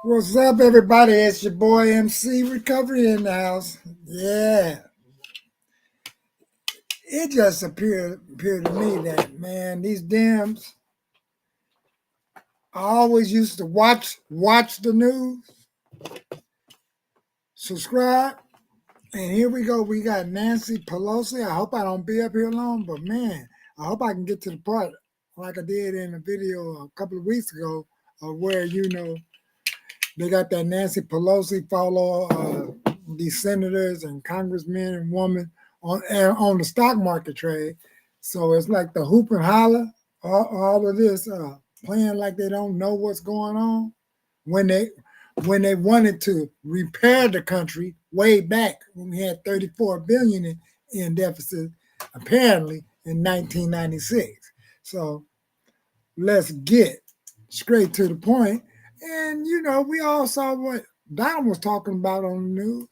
What's up, everybody? It's your boy MC Recovery in the house. Yeah, it just appeared to me that, man, these Dems. I always used to watch the news, subscribe, and here we go. We got Nancy Pelosi. I hope I don't be up here long, but man, I hope I can get to the part like I did in a video a couple of weeks ago, of where they got that Nancy Pelosi follow these senators and congressmen and women on the stock market trade. So it's like the hoop and holler, all of this playing like they don't know what's going on when they wanted to repair the country way back when we had 34 billion in deficit, apparently in 1996. So let's get straight to the point. And, we all saw what Donald was talking about on the news.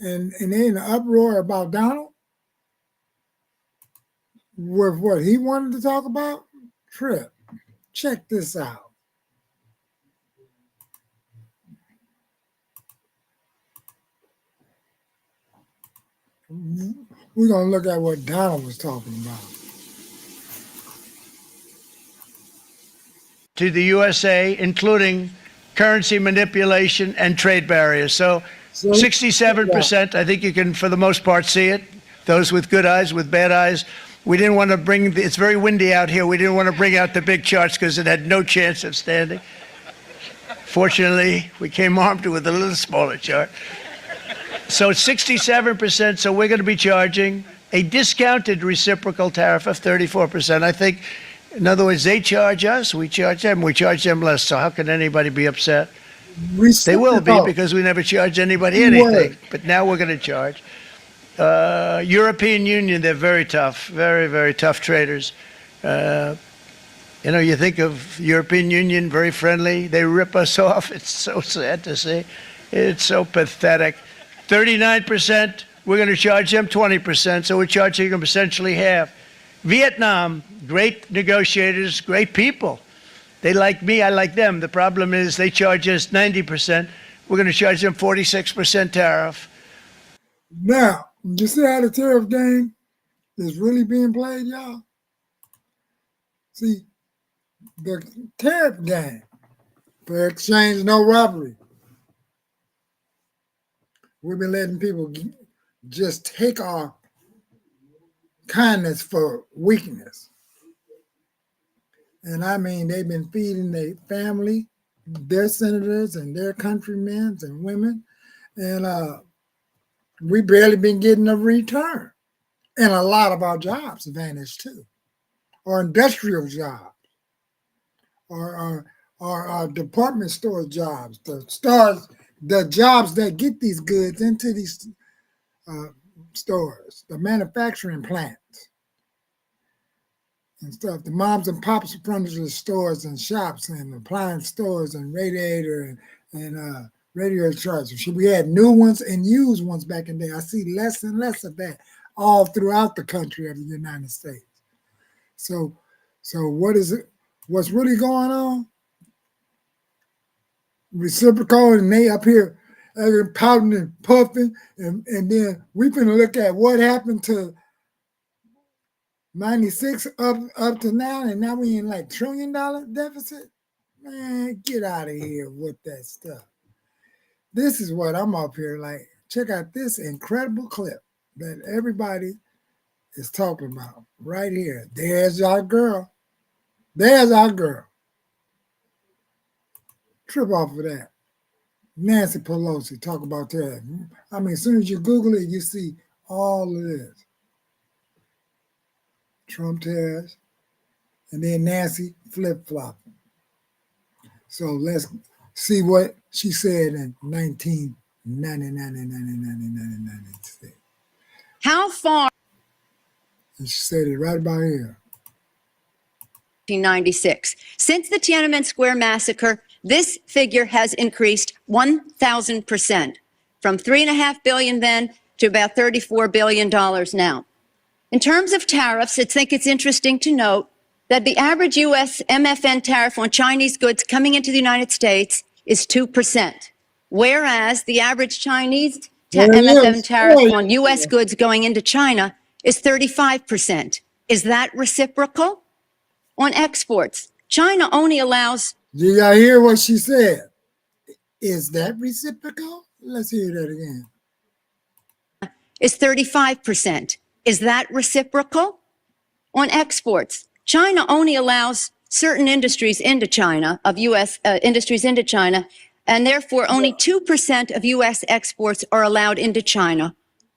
And they in an uproar about Donald with what he wanted to talk about. Trip. Check this out. We're going to look at what Donald was talking about. To the USA, including currency manipulation and trade barriers. So 67%, I think you can, for the most part, see it. Those with good eyes, with bad eyes. We didn't want to it's very windy out here. We didn't want to bring out the big charts because it had no chance of standing. Fortunately, we came armed with a little smaller chart. So it's 67%, so we're going to be charging a discounted reciprocal tariff of 34%. I think, in other words, they charge us, we charge them less. So how can anybody be upset? They will be, because we never charge anybody anything. But now we're going to charge. European Union, they're very tough, very, very tough traders. You think of European Union, very friendly. They rip us off. It's so sad to see. It's so pathetic. 39%, we're going to charge them 20%, so we're charging them essentially half. Vietnam, great negotiators, great people. They like me, I like them. The problem is they charge us 90%. We're going to charge them 46% tariff. Now, you see how the tariff game is really being played, y'all? See, the tariff game, for exchange, no robbery. We've been letting people just take our kindness for weakness. And I mean, they've been feeding their family, their senators, and their countrymen and women. And we barely been getting a return. And a lot of our jobs vanished too, or industrial jobs, or department store jobs, the jobs that get these goods into these stores, the manufacturing plants and stuff, the moms and pops furniture stores and shops and appliance stores and radiator and radio chargers. We had new ones and used ones back in the day. I see less and less of that all throughout the country of the United States. So what is it? What's really going on? Reciprocal, and they up here pouting and puffing, and then we finna look at what happened to 96 up to now, and now we in like $1 trillion deficit. Man, get out of here with that stuff. This is what I'm up here like. Check out this incredible clip that everybody is talking about right here. There's our girl. There's our girl. Trip off of that. Nancy Pelosi talk about that. I mean, as soon as you Google it, you see all of this. Trump tariffs, and then Nancy flip-flopping. So let's see what she said in 1996. How far? And she said it right about here. 1996. Since the Tiananmen Square massacre, this figure has increased 1,000%, from $3.5 billion then to about $34 billion now. In terms of tariffs, I think it's interesting to note that the average U.S. MFN tariff on Chinese goods coming into the United States is 2%, whereas the average Chinese There it MFN is. tariff Oh, on U.S. goods going into China is 35%. Is that reciprocal? On exports, China only allows did y'all hear what she said? Is that reciprocal? Let's hear that again. is 35%. Is that reciprocal? On exports, China only allows certain industries into China, of U.S. Industries into China, and therefore only 2% of U.S. exports are allowed into China.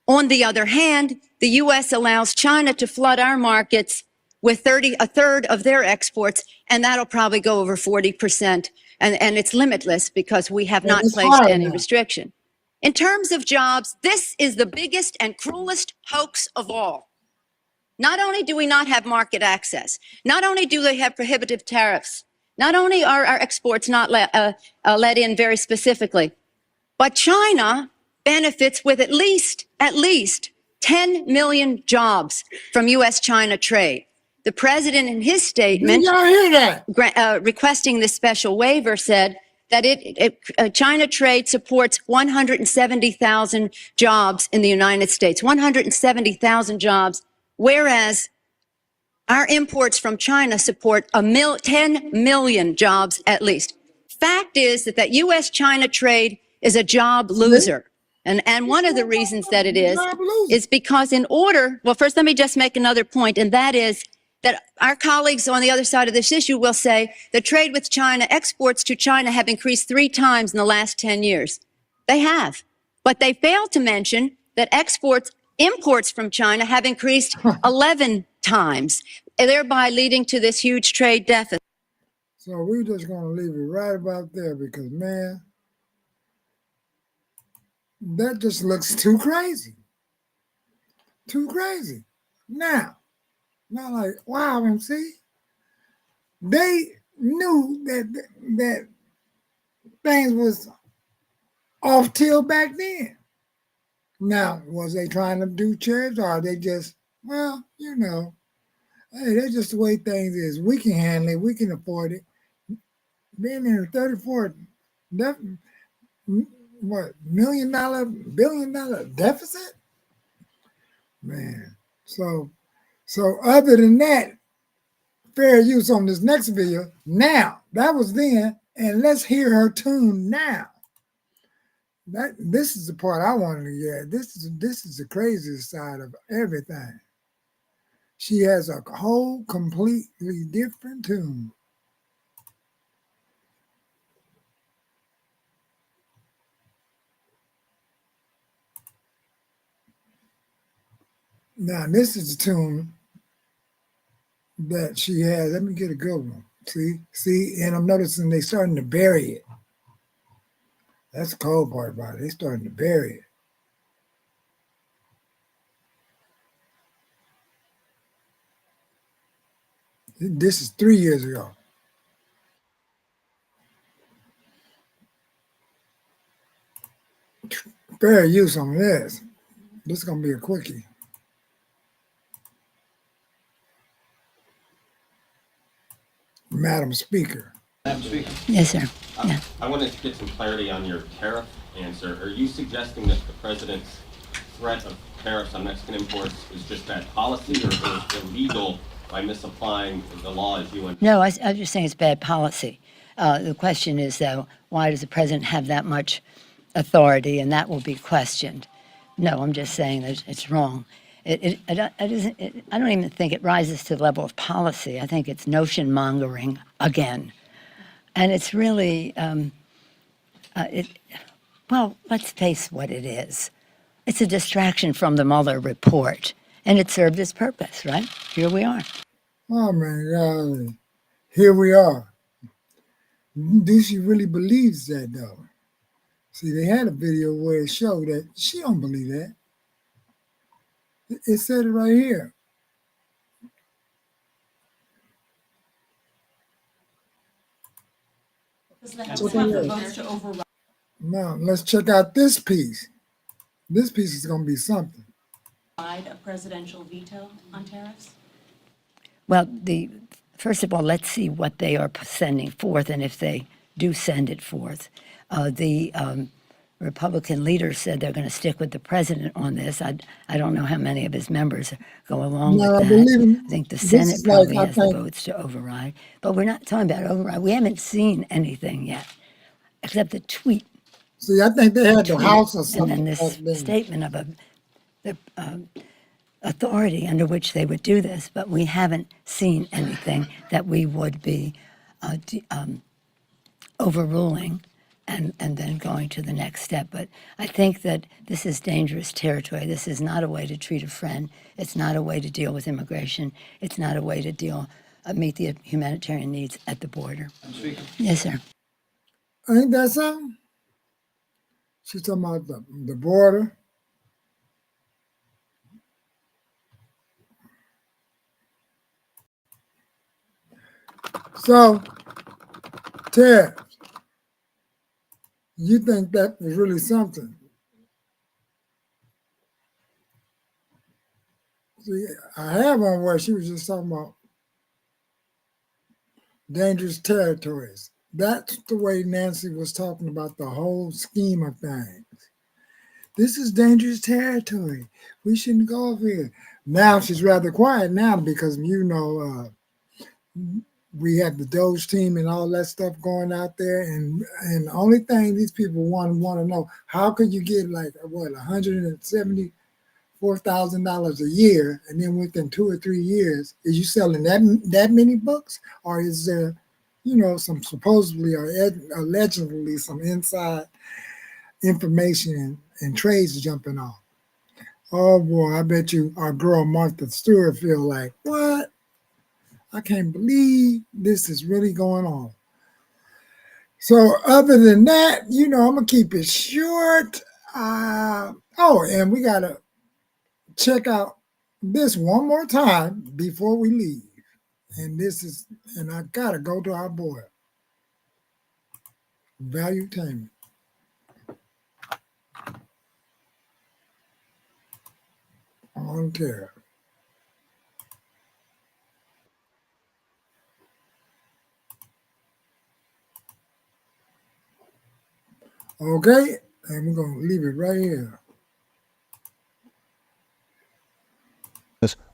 On the other hand, the U.S. allows China to flood our markets with a third of their exports, and that'll probably go over 40%. And it's limitless because we have not It's placed hard any now. restriction. In terms of jobs, this is the biggest and cruelest hoax of all. Not only do we not have market access, not only do they have prohibitive tariffs, not only are our exports not let in very specifically, but China benefits with at least 10 million jobs from U.S.-China trade. The president, in his Did statement, y'all hear that? requesting this special waiver, said that China trade supports 170,000 jobs in the United States, 170,000 jobs, whereas our imports from China support 10 million jobs at least. Fact is that U.S.-China trade is a job loser. And one of the reasons that it is because well, first let me just make another point, and that is that our colleagues on the other side of this issue will say that trade with China, exports to China have increased 3 times in the last 10 years. They have. But they fail to mention that imports from China have increased 11 times, thereby leading to this huge trade deficit. So we're just going to leave it right about there because, man, that just looks too crazy. Too crazy. Now, not like, wow, MC. They knew that things was off till back then. Now, was they trying to do tariffs or are they just, well, you know, hey, that's just the way things is. We can handle it. We can afford it. Being in a 34, what, $1 billion deficit? Man. So other than that, fair use on this next video. Now, that was then, and let's hear her tune now. This is the part I wanted to get. This is the craziest side of everything. She has a whole completely different tune. Now, this is the tune that she has. Let me get a good one. See, and I'm noticing they starting to bury it. That's the cold part about it. They starting to bury it. This is 3 years ago. Fair use on this. This is going to be a quickie. Madam Speaker. Madam Speaker, Yes, sir. Yeah. I wanted to get some clarity on your tariff answer. Are you suggesting that the president's threat of tariffs on Mexican imports is just bad policy or illegal by misapplying the law as you understand? No, I'm just saying it's bad policy. The question is, though, why does the president have that much authority, and that will be questioned. No, I'm just saying that it's wrong. I don't even think it rises to the level of policy. I think it's notion mongering again. And it's really, well, let's face what it is. It's a distraction from the Mueller report, and it served its purpose, right? Here we are. Oh, my God. Here we are. Do she really believes that, though? See, they had a video where it showed that she don't believe that. It said it right here. Now, let's check out this piece. This piece is going to be something. A presidential veto on tariffs? Well, first of all, let's see what they are sending forth and if they do send it forth. The Republican leader said they're going to stick with the president on this. I don't know how many of his members go along with Now, I that. believe I think the this Senate is like, probably I has the think, votes to override. But we're not talking about override. We haven't seen anything yet, except the tweet, see, I think they had the House or and something then back this then. statement of the authority under which they would do this. But we haven't seen anything that we would be overruling and then going to the next step. But I think that this is dangerous territory. This is not a way to treat a friend. It's not a way to deal with immigration. It's not a way to meet the humanitarian needs at the border. Yes, sir. Ain't that something? She's talking about the border. So, Ted, you think that was really something? See, I had one where she was just talking about dangerous territories. That's the way Nancy was talking about the whole scheme of things. This is dangerous territory. We shouldn't go over here. Now she's rather quiet now because, we have the Doge team and all that stuff going out there. And the only thing these people want to know, how could you get like, what, $174,000 a year, and then within 2 or 3 years, is you selling that many books, or is there, some supposedly or allegedly some inside information and trades jumping off? Oh boy, I bet you our girl Martha Stewart feel like, what? I can't believe this is really going on. So other than that, I'm gonna keep it short. And we gotta check out this one more time before we leave. And I gotta go to our boy, Valuetainment. On tariff. Okay, and we're gonna leave it right here.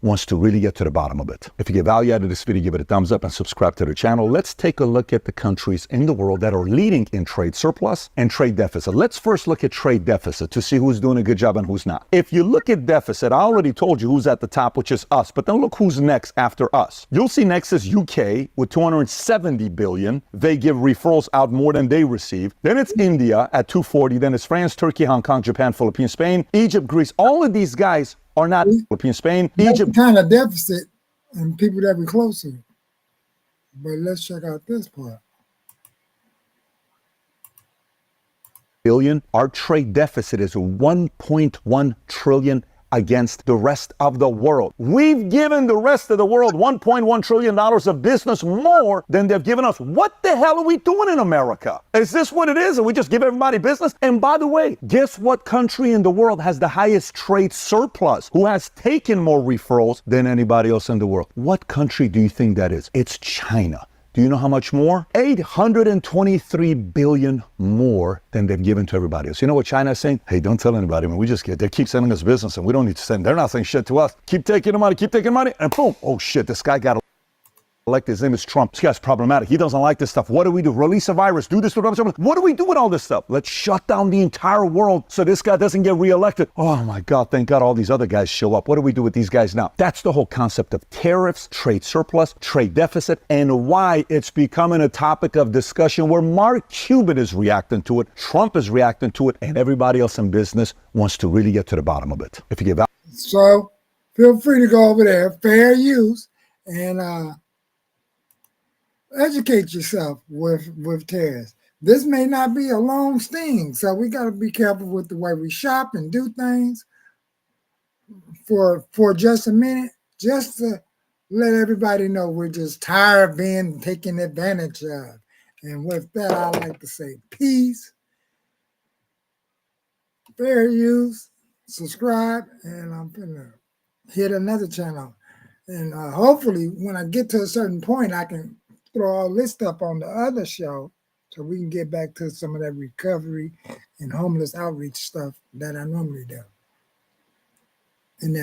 Wants to really get to the bottom of it. If you get value out of this video, give it a thumbs up and subscribe to the channel. Let's take a look at the countries in the world that are leading in trade surplus and trade deficit. Let's first look at trade deficit to see who's doing a good job and who's not. If you look at deficit, I already told you who's at the top, which is us, but then look who's next after us. You'll see next is UK with 270 billion. They give referrals out more than they receive. Then it's India at 240. Then it's France, Turkey, Hong Kong, Japan, Philippines, Spain, Egypt, Greece. All of these guys are not Philippines, Spain, Egypt. Kind of deficit and people that we're close to. But let's check out this part. Billion. Our trade deficit is 1.1 trillion against the rest of the world. We've given the rest of the world $1.1 trillion of business more than they've given us. What the hell are we doing in America? Is this what it is? And we just give everybody business? And by the way, guess what country in the world has the highest trade surplus? Who has taken more referrals than anybody else in the world? What country do you think that is? It's China. Do you know how much more? 823 billion more than they've given to everybody else. You know what China is saying? Hey, don't tell anybody, man. They keep sending us business and we don't need to send. They're not saying shit to us. Keep taking the money, and boom. Oh shit, this guy got elected. His name is Trump. This guy's problematic. He doesn't like this stuff. What do we do? Release a virus. Do this. What do we do with all this stuff? Let's shut down the entire world so this guy doesn't get reelected. Oh my God, thank God all these other guys show up. What do we do with these guys now? That's the whole concept of tariffs, trade surplus, trade deficit, and why it's becoming a topic of discussion where Mark Cuban is reacting to it, Trump is reacting to it, and everybody else in business wants to really get to the bottom of it. If you give out. So feel free to go over there, fair use, and educate yourself with tariffs. This may not be a long sting, so we got to be careful with the way we shop and do things for just a minute, just to let everybody know we're just tired of being taken advantage of. And with that, I like to say peace, fair use, subscribe, and I'm gonna hit another channel. And hopefully when I get to a certain point, I can throw all this stuff on the other show so we can get back to some of that recovery and homeless outreach stuff that I normally do. And that